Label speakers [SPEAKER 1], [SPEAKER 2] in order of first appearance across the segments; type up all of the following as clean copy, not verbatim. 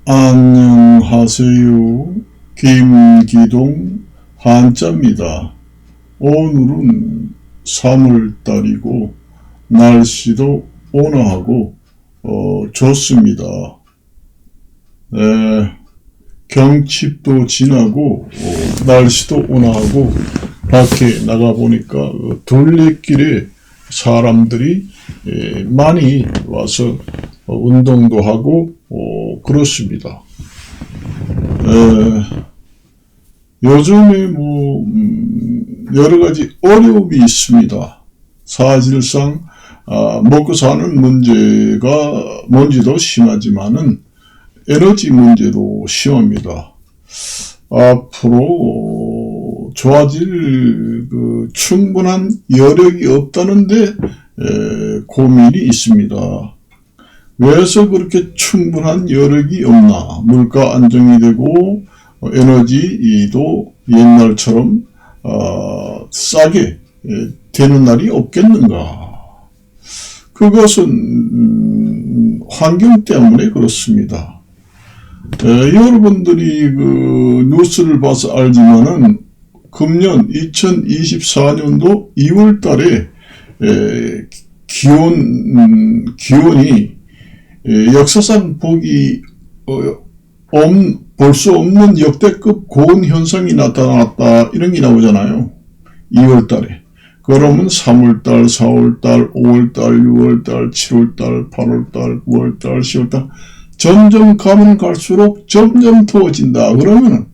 [SPEAKER 1] 안녕하세요. 김기동 한자입니다. 오늘은 3월달이고 날씨도 온화하고 좋습니다. 경칩도 지나고 날씨도 온화하고 밖에 나가보니까 둘레길에 사람들이 많이 와서 운동도 하고 그렇습니다. 요즘에 여러 가지 어려움이 있습니다. 사실상 먹고 사는 문제도 심하지만은 에너지 문제도 심합니다. 앞으로 좋아질 충분한 여력이 없다는데 고민이 있습니다. 왜서 그렇게 충분한 여력이 없나? 물가 안정이 되고 에너지도 옛날처럼 싸게 되는 날이 없겠는가? 그것은 환경 때문에 그렇습니다. 여러분들이 뉴스를 봐서 알지만은 금년 2024년도 2월 달에 기온이 역사상 볼 수 없는 역대급 고온 현상이 나타났다. 이런 게 나오잖아요. 2월 달에. 그러면 3월달, 4월달, 5월달, 6월달, 7월달, 8월달, 9월달, 10월달 점점 가면 갈수록 점점 더워진다. 그러면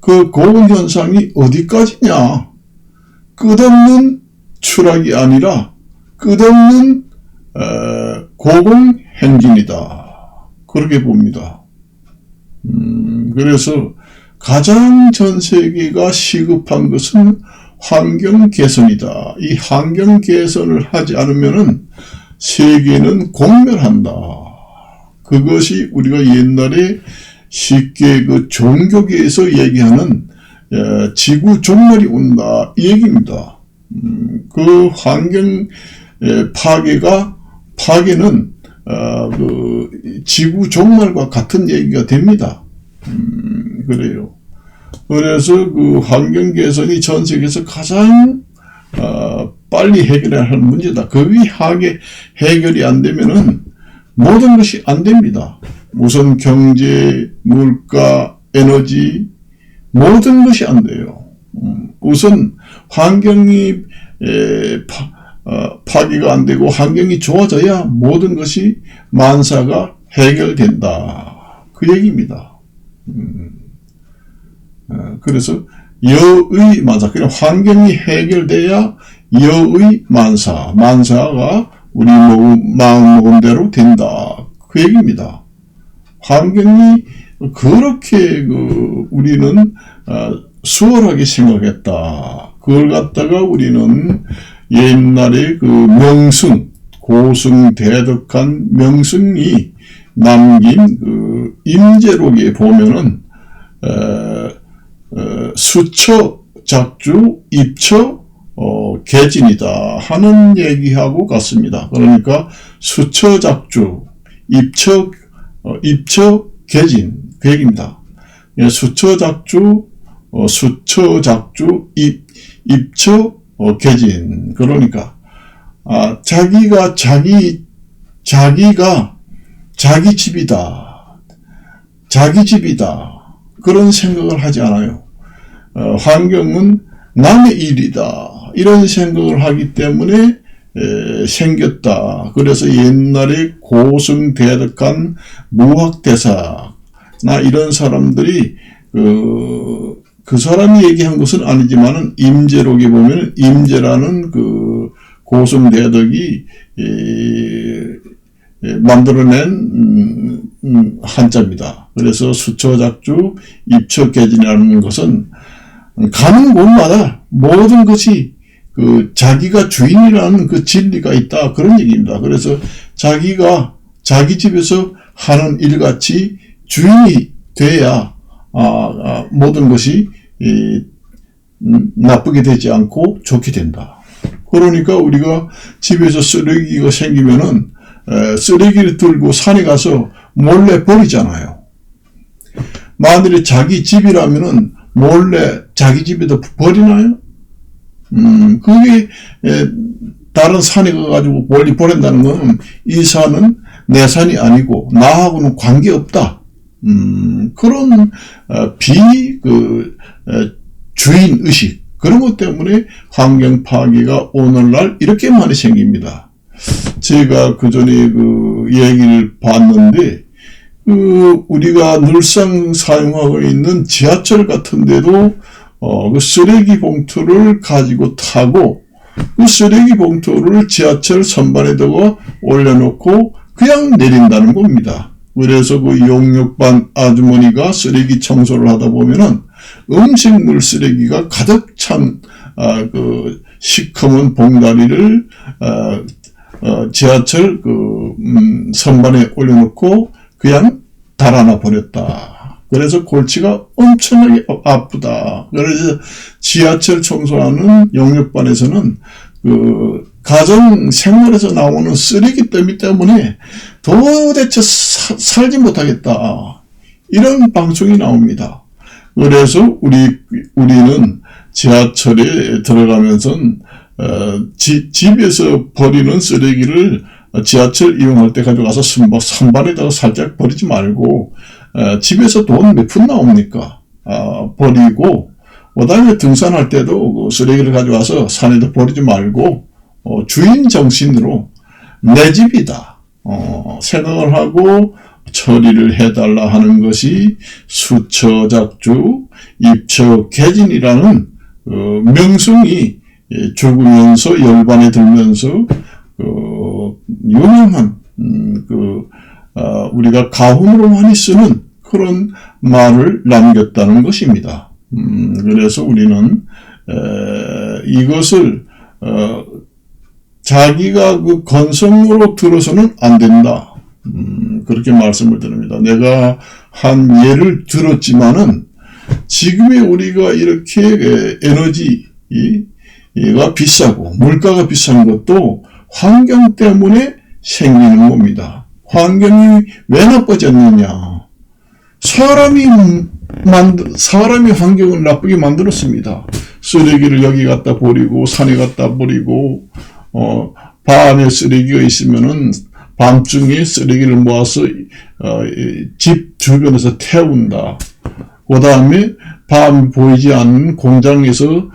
[SPEAKER 1] 그 고온 현상이 어디까지냐? 끝없는 추락이 아니라 끝없는 고공행진이다. 그렇게 봅니다. 그래서 가장 전 세계가 시급한 것은 환경 개선이다. 이 환경 개선을 하지 않으면은 세계는 공멸한다. 그것이 우리가 옛날에 쉽게 종교계에서 얘기하는 지구 종말이 온다. 이 얘기입니다. 그 환경 파괴는 지구 종말과 같은 얘기가 됩니다. 그래요. 그래서 환경 개선이 전 세계에서 가장 빨리 해결해야 할 문제다. 그게 해결이 안 되면은 모든 것이 안 됩니다. 우선 경제, 물가, 에너지 모든 것이 안 돼요. 우선 환경이 파괴가 안 되고 환경이 좋아져야 모든 것이 만사가 해결된다. 그 얘기입니다. 그래서 여의 만사, 그냥 환경이 해결돼야 여의 만사가 우리 마음먹은 대로 된다. 그 얘기입니다. 환경이 그렇게 우리는 수월하게 생각했다. 그걸 갖다가 우리는 옛날에 고승대덕한 명승이 남긴 임제록에 보면은 수처 작주 입처 개진이다 하는 얘기하고 같습니다. 그러니까 수처 작주 입처 개진 그 얘기입니다. 수처 작주 입처 개진. 그러니까 자기가 자기 집이다 그런 생각을 하지 않아요. 환경은 남의 일이다 이런 생각을 하기 때문에 생겼다. 그래서 옛날에 고승대덕한 무학대사나 이런 사람들이 그 사람이 얘기한 것은 아니지만은 임제록에 보면 임제라는 고승대덕이 만들어낸 한자입니다. 그래서 수처작주 입처개진이라는 것은 가는 곳마다 모든 것이 자기가 주인이라는 진리가 있다. 그런 얘기입니다. 그래서 자기가 자기 집에서 하는 일같이 주인이 돼야 모든 것이 나쁘게 되지 않고 좋게 된다. 그러니까 우리가 집에서 쓰레기가 생기면은 쓰레기를 들고 산에 가서 몰래 버리잖아요. 만일에 자기 집이라면은 몰래 자기 집에다 버리나요? 그게 다른 산에 가가지고 멀리 보낸다는 건 이 산은 내 산이 아니고 나하고는 관계없다. 그런 주인의식, 그런 것 때문에 환경 파괴가 오늘날 이렇게 많이 생깁니다. 제가 그 전에 얘기를 봤는데, 우리가 늘상 사용하고 있는 지하철 같은 데도 그 쓰레기 봉투를 가지고 타고, 그 쓰레기 봉투를 지하철 선반에다가 올려놓고 그냥 내린다는 겁니다. 그래서 그 용역반 아주머니가 쓰레기 청소를 하다 보면은 음식물 쓰레기가 가득 찬 시커먼 봉다리를 지하철 선반에 올려놓고 그냥 달아나 버렸다. 그래서 골치가 엄청나게 아프다. 그래서 지하철 청소하는 용역반에서는 가정 생활에서 나오는 쓰레기 더미 때문에 도대체 살지 못하겠다. 이런 방송이 나옵니다. 그래서 우리는 지하철에 들어가면서 집에서 버리는 쓰레기를 지하철 이용할 때 가져가서 선반에다가 살짝 버리지 말고, 집에서 돈 몇 푼 나옵니까? 버리고, 그 다음에 등산할 때도 쓰레기를 가져와서 산에다 버리지 말고, 주인 정신으로 내 집이다 생각을 하고 처리를 해달라 하는 것이 수처작주 입처개진이라는 명성이 죽으면서 열반에 들면서 유명한 우리가 가훈으로 많이 쓰는 그런 말을 남겼다는 것입니다. 그래서 우리는 이것을 자기가 건성으로 들어서는 안 된다. 그렇게 말씀을 드립니다. 내가 한 예를 들었지만은 지금의 우리가 이렇게 에너지가 비싸고 물가가 비싼 것도 환경 때문에 생기는 겁니다. 환경이 왜 나빠졌느냐? 사람이 환경을 나쁘게 만들었습니다. 쓰레기를 여기 갖다 버리고 산에 갖다 버리고, 밤에 쓰레기가 있으면은 밤중에 쓰레기를 모아서 집 주변에서 태운다. 그 다음에 밤 보이지 않는 공장에서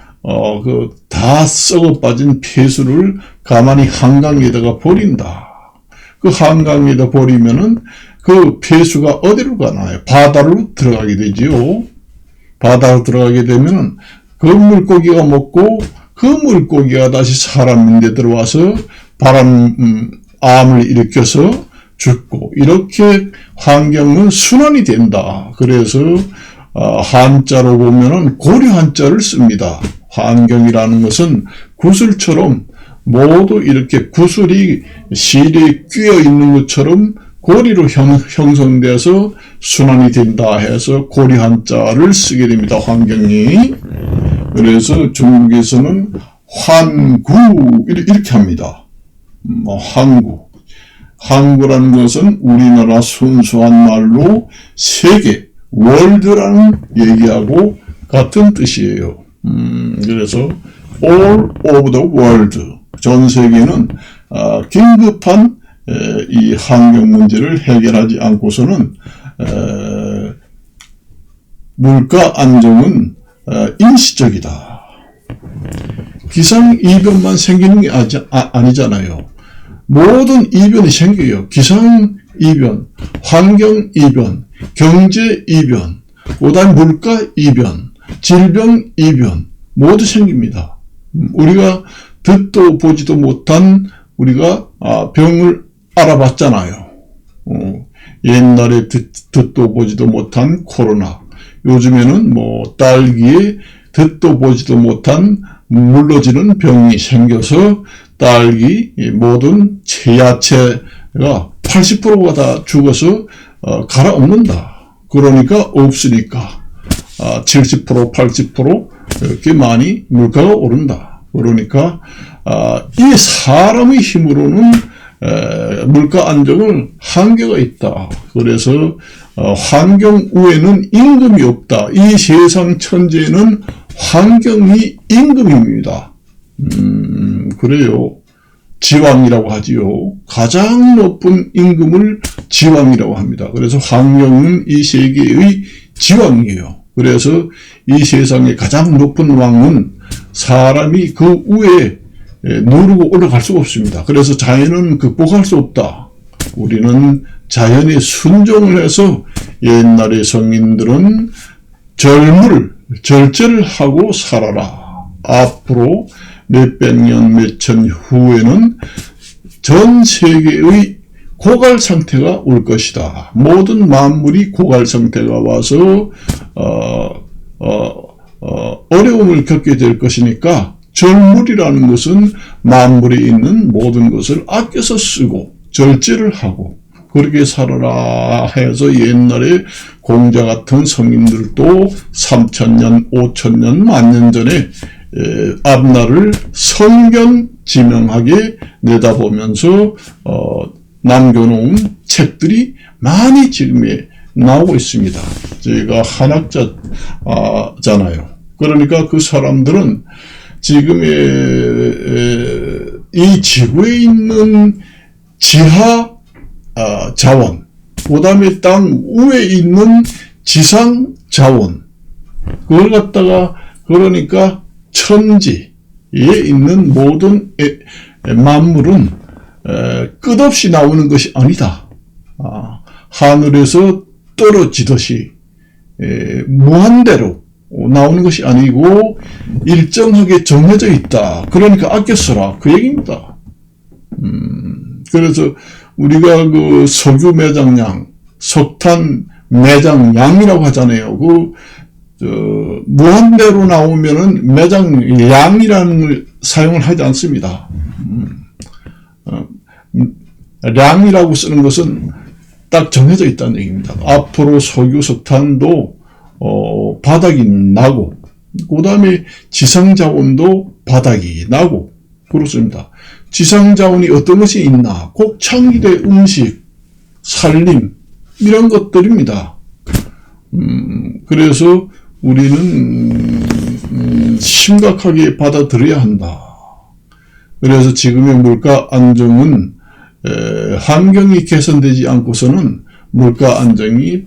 [SPEAKER 1] 다 썩어 빠진 폐수를 가만히 한강에다가 버린다. 그 한강에다 버리면은 그 폐수가 어디로 가나요? 바다로 들어가게 되지요. 바다로 들어가게 되면은 그 물고기가 먹고 그 물고기가 다시 사람인데 들어와서 암을 일으켜서 죽고, 이렇게 환경은 순환이 된다. 그래서 한자로 보면은 고려 한자를 씁니다. 환경이라는 것은 구슬처럼 모두 이렇게 구슬이 실에 끼어 있는 것처럼 고리로 형성돼서 순환이 된다 해서 고려 한자를 쓰게 됩니다. 환경이. 그래서 중국에서는 환구 이렇게 합니다. 환구라는 것은 우리나라 순수한 말로 세계, 월드라는 얘기하고 같은 뜻이에요. 그래서 all over the world, 전 세계는 긴급한 이 환경 문제를 해결하지 않고서는 물가 안정은 일시적이다. 기상이변만 생기는 게 아니잖아요. 모든 이변이 생겨요. 기상이변, 환경이변, 경제이변, 그다음 물가이변, 질병이변 모두 생깁니다. 우리가 듣도 보지도 못한 우리가 병을 알아봤잖아요. 옛날에 듣도 보지도 못한 코로나, 요즘에는 딸기에 듣도 보지도 못한 물러지는 병이 생겨서 딸기 모든 야채가 80%가 다 죽어서 갈아엎는다. 그러니까 없으니까 70%, 80% 이렇게 많이 물가가 오른다. 그러니까 이 사람의 힘으로는 물가 안정을 한계가 있다. 그래서 환경 외에는 임금이 없다. 이 세상 천지에는 환경이 임금입니다. 그래요. 지왕이라고 하지요. 가장 높은 임금을 지왕이라고 합니다. 그래서 환경은 이 세계의 지왕이에요. 그래서 이 세상의 가장 높은 왕은 사람이 그 위에 누르고 올라갈 수가 없습니다. 그래서 자연은 극복할 수 없다. 우리는 자연에 순종을 해서 옛날의 성인들은 절제를 하고 살아라. 앞으로 몇백 년, 몇천 후에는 전 세계의 고갈 상태가 올 것이다. 모든 만물이 고갈 상태가 와서 어려움을 겪게 될 것이니까 절물이라는 것은 만물에 있는 모든 것을 아껴서 쓰고 절제를 하고 그렇게 살아라 해서 옛날에 공자 같은 성인들도 3000년, 5000년, 만년 전에 앞날을 성견지명하게 내다보면서 남겨놓은 책들이 많이 지금에 나오고 있습니다. 제가 한학자잖아요. 그러니까 그 사람들은 지금의 이 지구에 있는 지하 자원, 그 다음에 땅 위에 있는 지상 자원, 그걸 갖다가 그러니까 천지에 있는 모든 만물은 끝없이 나오는 것이 아니다. 하늘에서 떨어지듯이 무한대로 나오는 것이 아니고 일정하게 정해져 있다. 그러니까 아껴 써라. 그 얘기입니다. 그래서 우리가 그 석유 매장량, 석탄 매장량이라고 하잖아요. 무한대로 나오면은 매장량이라는 걸 사용을 하지 않습니다. 량이라고 쓰는 것은 딱 정해져 있다는 얘기입니다. 앞으로 석유, 석탄도 바닥이 나고, 그 다음에 지상자원도 바닥이 나고, 그렇습니다. 지상자원이 어떤 것이 있나? 꼭 창의대 음식, 살림, 이런 것들입니다. 그래서 우리는 심각하게 받아들여야 한다. 그래서 지금의 물가 안정은 환경이 개선되지 않고서는 물가 안정이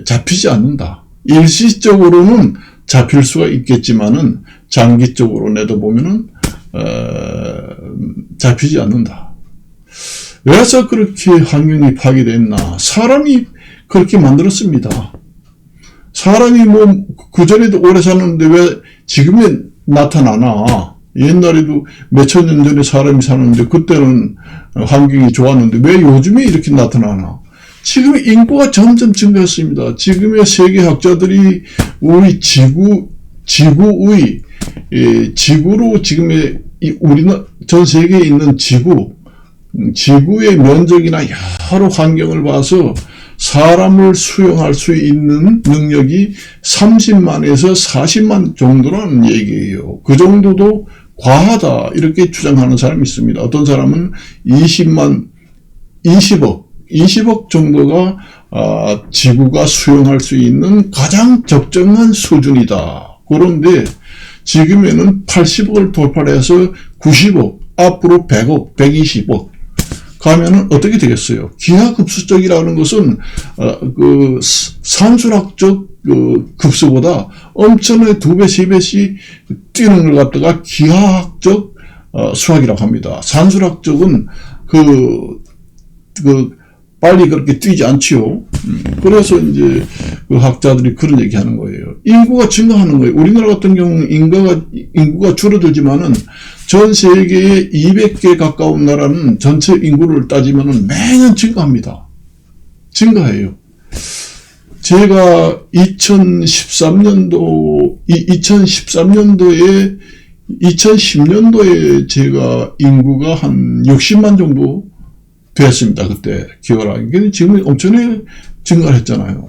[SPEAKER 1] 잡히지 않는다. 일시적으로는 잡힐 수가 있겠지만은 장기적으로 내다보면은 잡히지 않는다. 왜서 그렇게 환경이 파괴됐나? 사람이 그렇게 만들었습니다. 사람이 뭐 그전에도 오래 살았는데 왜 지금에 나타나나? 옛날에도 몇천 년 전에 사람이 사는데 그때는 환경이 좋았는데 왜 요즘에 이렇게 나타나나? 지금 인구가 점점 증가했습니다. 지금의 세계학자들이 우리 지구로 지금의 우리는 전 세계에 있는 지구의 면적이나 여러 환경을 봐서 사람을 수용할 수 있는 능력이 30만에서 40만 정도라는 얘기예요. 그 정도도 과하다 이렇게 주장하는 사람이 있습니다. 어떤 사람은 20억 정도가 지구가 수용할 수 있는 가장 적정한 수준이다. 그런데 지금에는 80억을 돌파해서 90억, 앞으로 100억, 120억 가면은 어떻게 되겠어요? 기하급수적이라는 것은 그 산술학적 급수보다 엄청나게 2배, 3배씩 뛰는 걸 갖다가 기하학적 수학이라고 합니다. 산술학적은 빨리 그렇게 뛰지 않지요. 그래서 이제 그 학자들이 그런 얘기 하는 거예요. 인구가 증가하는 거예요. 우리나라 같은 경우는 인구가 줄어들지만은 전 세계에 200개 가까운 나라는 전체 인구를 따지면은 매년 증가합니다. 증가해요. 제가 2010년도에 제가 인구가 한 60만 정도 됐습니다. 그때 기억을 하기. 지금 엄청나게 증가를 했잖아요.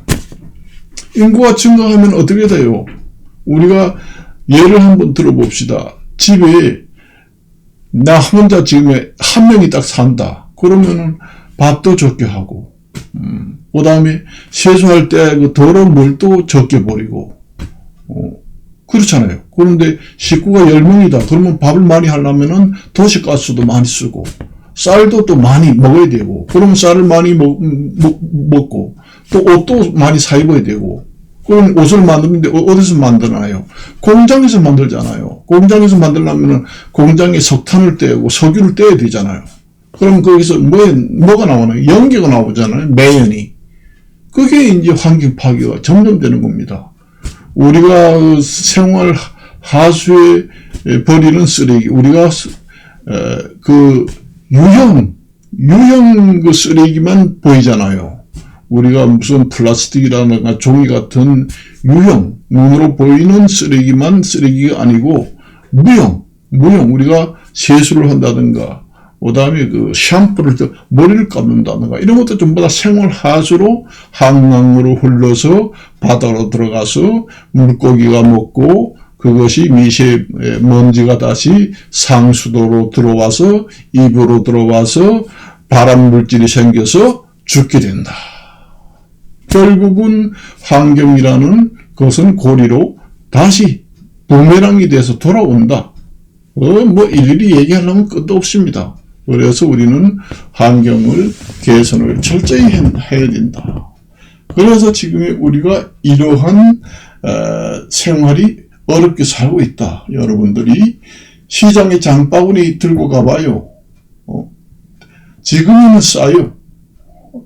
[SPEAKER 1] 인구가 증가하면 어떻게 돼요? 우리가 예를 한번 들어봅시다. 집에 나 혼자 지금 한 명이 딱 산다. 그러면은 밥도 적게 하고, 그 다음에 세수할 때 그 더러운 물도 적게 버리고, 그렇잖아요. 그런데 식구가 10명이다. 그러면 밥을 많이 하려면은 도시가스도 많이 쓰고, 쌀도 또 많이 먹어야 되고, 그러면 쌀을 많이 먹고, 또 옷도 많이 사 입어야 되고, 그럼 옷을 만드는데 어디서 만드나요? 공장에서 만들잖아요. 공장에서 만들려면 공장에 석탄을 떼고 석유를 떼야 되잖아요. 그럼 거기서 뭐가 나오나요? 연기가 나오잖아요. 매연이. 그게 이제 환경 파괴가 점점 되는 겁니다. 우리가 생활 하수에 버리는 쓰레기, 우리가 그 유형 그 쓰레기만 보이잖아요. 우리가 무슨 플라스틱이라든가 종이 같은 유형, 눈으로 보이는 쓰레기만 쓰레기가 아니고 무형, 우리가 세수를 한다든가, 그 다음에 그 샴푸를, 머리를 감는다든가, 이런 것도 전부 다 생활 하수로 한강으로 흘러서 바다로 들어가서 물고기가 먹고, 그것이 미세먼지가 다시 상수도로 들어와서 입으로 들어와서 발암 물질이 생겨서 죽게 된다. 결국은 환경이라는 것은 고리로 다시 부메랑이 돼서 돌아온다. 일일이 얘기하려면 끝도 없습니다. 그래서 우리는 환경을 개선을 철저히 해야 된다. 그래서 지금 우리가 이러한 생활이 어렵게 살고 있다. 여러분들이 시장에 장바구니 들고 가봐요. 지금은 싸요.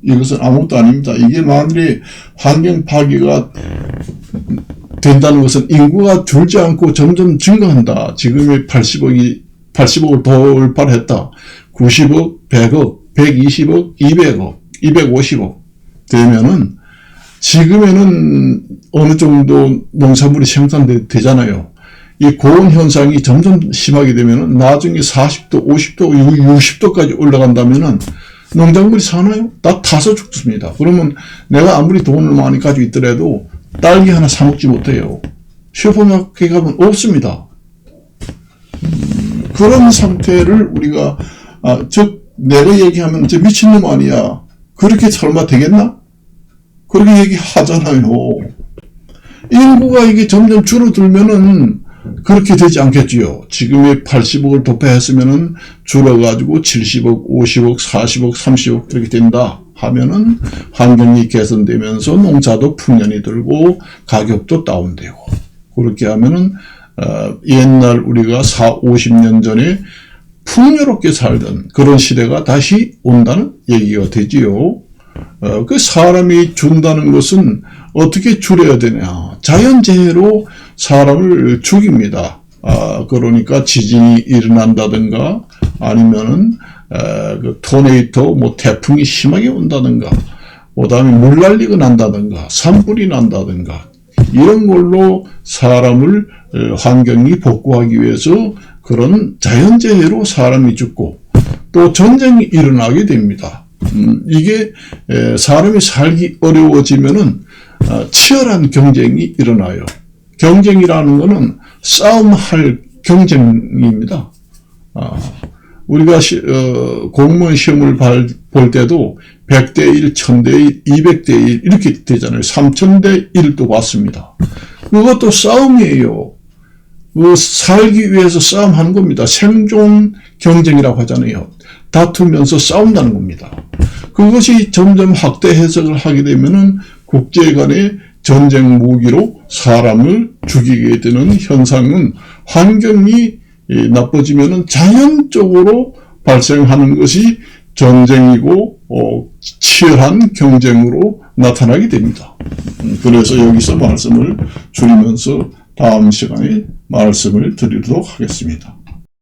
[SPEAKER 1] 이것은 아무것도 아닙니다. 이게 만일에 환경 파괴가 된다는 것은 인구가 줄지 않고 점점 증가한다. 지금의 80억을 돌파했다. 90억, 100억, 120억, 200억, 250억 되면은 지금에는 어느 정도 농산물이 생산되잖아요. 이 고온 현상이 점점 심하게 되면은 나중에 40도, 50도, 60도까지 올라간다면은 농작물이 사나요? 다 타서 죽습니다. 그러면 내가 아무리 돈을 많이 가지고 있더라도 딸기 하나 사 먹지 못해요. 슈퍼마켓에 가면 없습니다. 그런 상태를 우리가 내가 얘기하면 저 미친놈 아니야. 그렇게 설마 되겠나? 그렇게 얘기하잖아요. 인구가 이게 점점 줄어들면은 그렇게 되지 않겠지요. 지금의 80억을 도파했으면은 줄어가지고 70억, 50억, 40억, 30억 이렇게 된다 하면은 환경이 개선되면서 농사도 풍년이 들고 가격도 다운되고, 그렇게 하면은 옛날 우리가 40, 50년 전에 풍요롭게 살던 그런 시대가 다시 온다는 얘기가 되지요. 그 사람이 준다는 것은 어떻게 줄여야 되냐. 자연재해로 사람을 죽입니다. 그러니까 지진이 일어난다든가 아니면은 그 토네이토 태풍이 심하게 온다든가, 그 다음에 물난리가 난다든가 산불이 난다든가, 이런 걸로 사람을 환경이 복구하기 위해서 그런 자연재해로 사람이 죽고 또 전쟁이 일어나게 됩니다. 이게 사람이 살기 어려워지면은 치열한 경쟁이 일어나요. 경쟁이라는 것은 싸움할 경쟁입니다. 우리가 공무원 시험을 볼 때도 100대 1, 1000대 1, 200대 1 이렇게 되잖아요. 3000대 1도 왔습니다. 그것도 싸움이에요. 살기 위해서 싸움하는 겁니다. 생존 경쟁이라고 하잖아요. 다투면서 싸운다는 겁니다. 그것이 점점 확대 해석을 하게 되면은 국제 간의 전쟁 무기로 사람을 죽이게 되는 현상은 환경이 나빠지면은 자연적으로 발생하는 것이 전쟁이고 치열한 경쟁으로 나타나게 됩니다. 그래서 여기서 말씀을 줄이면서 다음 시간에 말씀을 드리도록 하겠습니다.